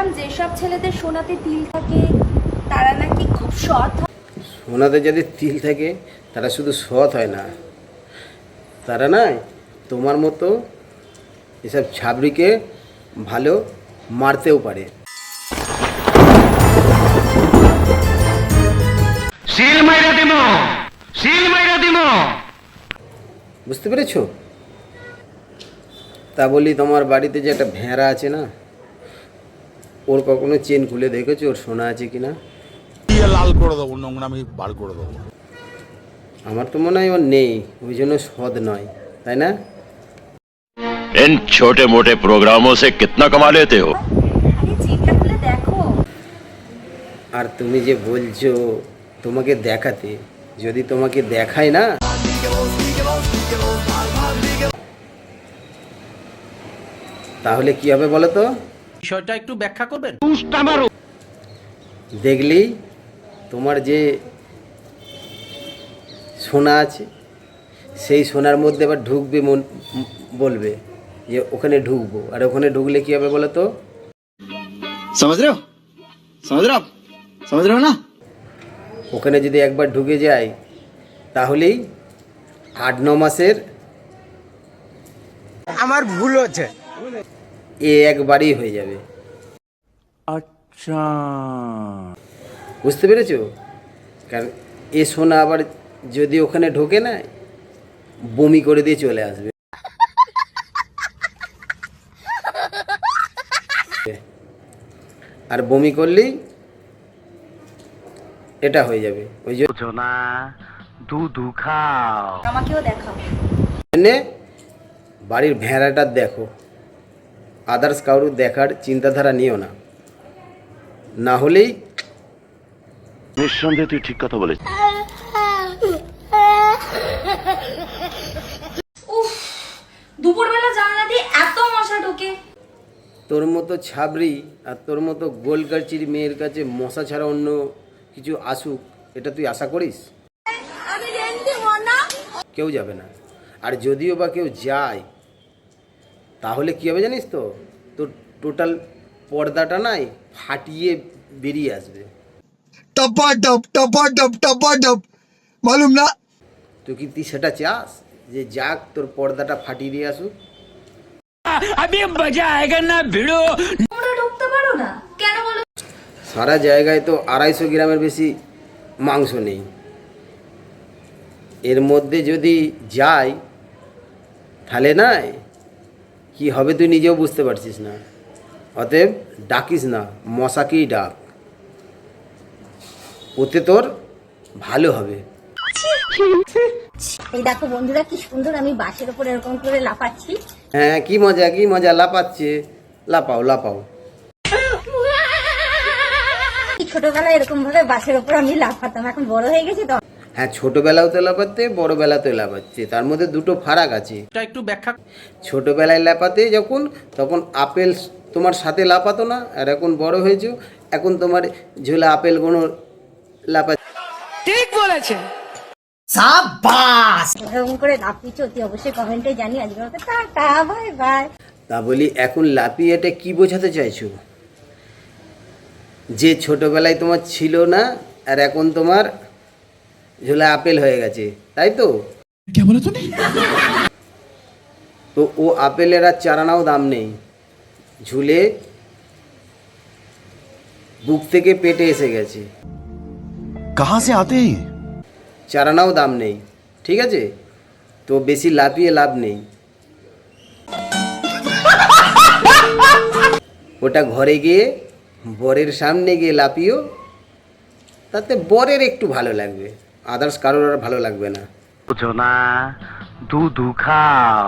শুনলাম যেসব ছেলেদের সোনাতে তিল থাকে তারা নাকি খুব সৎ হয়। সোনাতে যদি তিল থাকে তারা শুধু সৎ হয় না, তারা নয় তোমার মতো এসব ছাবড়িকে ভালো মারতেও পারে। সিল মাইরা দিমো, সিল মাইরা দিমো। বুঝতে পেরেছো? তা বলি তোমার বাড়িতে যে একটা ভেড়া আছে না, ওর কখনো চেন খুলে দেখেছো ওর সোনা আছে কিনা? লাল করে দেবো, নোংরামি বার করে দেবো। আমার তো মনে হয় ওর নেই, ওই জন্য সৎ নয়, তাই না? इन छोटे मोटे प्रोग्रामों से कितना कमा लेते हो? আরে চেনটা খুলে দেখো। আর তুমি যে বলছো তোমাকে দেখাতে, যদি তোমাকে দেখায় না তাহলে কি হবে বলো তো? বিষয়টা একটু ব্যাখ্যা করবেন? দেখলেই তোমার যে সোনা আছে সেই সোনার মধ্যে আবার ঢুকবে, মন বলবে যে ওখানে ঢুকবো, আর ওখানে ঢুকলে কি হবে বলো তো? समझ रहे हो, समझ रहे हो आप, समझ रहे हो ना? ওখানে যদি একবার ঢুকে যায় তাহলেই 8-9 মাসের আমার ভুল হচ্ছে। একবারই হয়ে যাবে। আচ্ছা, বুঝতে পেরেছো? কারণ এ সোনা আবার যদি ওখানে ঢোকে না, বমি করে দিয়ে চলে আসবে। আর বমি করলেই এটা হয়ে যাবে। ওই জন্য আমাকেও দেখাও। বাড়ির ভেড়াটা দেখো, আদার্স কারুর দেখার চিন্তাধারা নিও না, না হলেই নিঃসন্দেহে তুই ঠিক কথা বলেছিস। উফ, দুপুরবেলা জানলা দিয়ে এত মশা ঢোকে। তোর মতো ছাবড়ি আর তোর মতো গোলকাচির মেয়ের কাছে মশা ছাড়া অন্য কিছু আসুক, এটা তুই আশা করিস? আমি রেন্ট দেব না। কেউ যাবে না। আর যদিও বা কেউ যায় তাহলে কী হবে জানিস তো? তোর টোটাল পর্দাটা নাই ফাটিয়ে বেরিয়ে আসবে। टपा मालूम ना? তুই কি সেটা চাস যে যাক তোর পর্দাটা ফাটিয়ে দিয়ে আসুক? তোমরা ঢুকতে পারো না কেন বলো? সারা জায়গায় তো 250 গ্রামের বেশি মাংস নেই, এর মধ্যে যদি যাই তাহলে নাই কি হবে তুই নিজেও বুঝতে পারছিস না। অতএব ডাকিস না, মশাকেই ডাক, ওতে তোর ভালো হবে। এই দেখো বন্ধুরা কি সুন্দর আমি বাসের উপর এরকম করে লাফাচ্ছি। হ্যাঁ, কি মজা কি মজা, লাপাচ্ছে, লাপাও লাপাও। ছোটবেলায় এরকম ভাবে বাসের উপর আমি লাফাতাম, এখন বড় হয়ে গেছি তো। হ্যাঁ, ছোটোবেলাও তো লাপাচ্ছে, বড়োবেলাতেও লাপাচ্ছে, তার মধ্যে দুটো ফারাক আছে। এটা একটু ব্যাখ্যা। ছোটোবেলায় লাপাতে যখন তখন আপেল তোমার সাথে লাপাতো না, আর এখন বড় হয়েছো এখন তোমার ঝোলা আপেল কোনো লাপা। ঠিক বলেছেন। এরকম করে লাফিয়েছি অতি অবশ্যই কমেন্টে জানি। আজকে টাটা, বাই বাই। তা বলি এখন লাপিয়ে এটা কি বোঝাতে চাইছো? যে ছোটোবেলায় তোমার ছিল না আর এখন তোমার ঝোলা আপেল হয়ে গেছে, তাই তো? তো ও আপেলের আর চারানাও দাম নেই, ঝুলে বুক থেকে পেটে এসে গেছে। कहाँ से आते हैं? চারানাও দাম নেই, ঠিক আছে? তো বেশি লাফিয়ে লাভ নেই। ওটা ঘরে গিয়ে বরের সামনে গিয়ে লাফিও, তাতে বরের একটু ভালো লাগবে, আদার্স কারোর আর ভালো লাগবে না। দুধু খাও।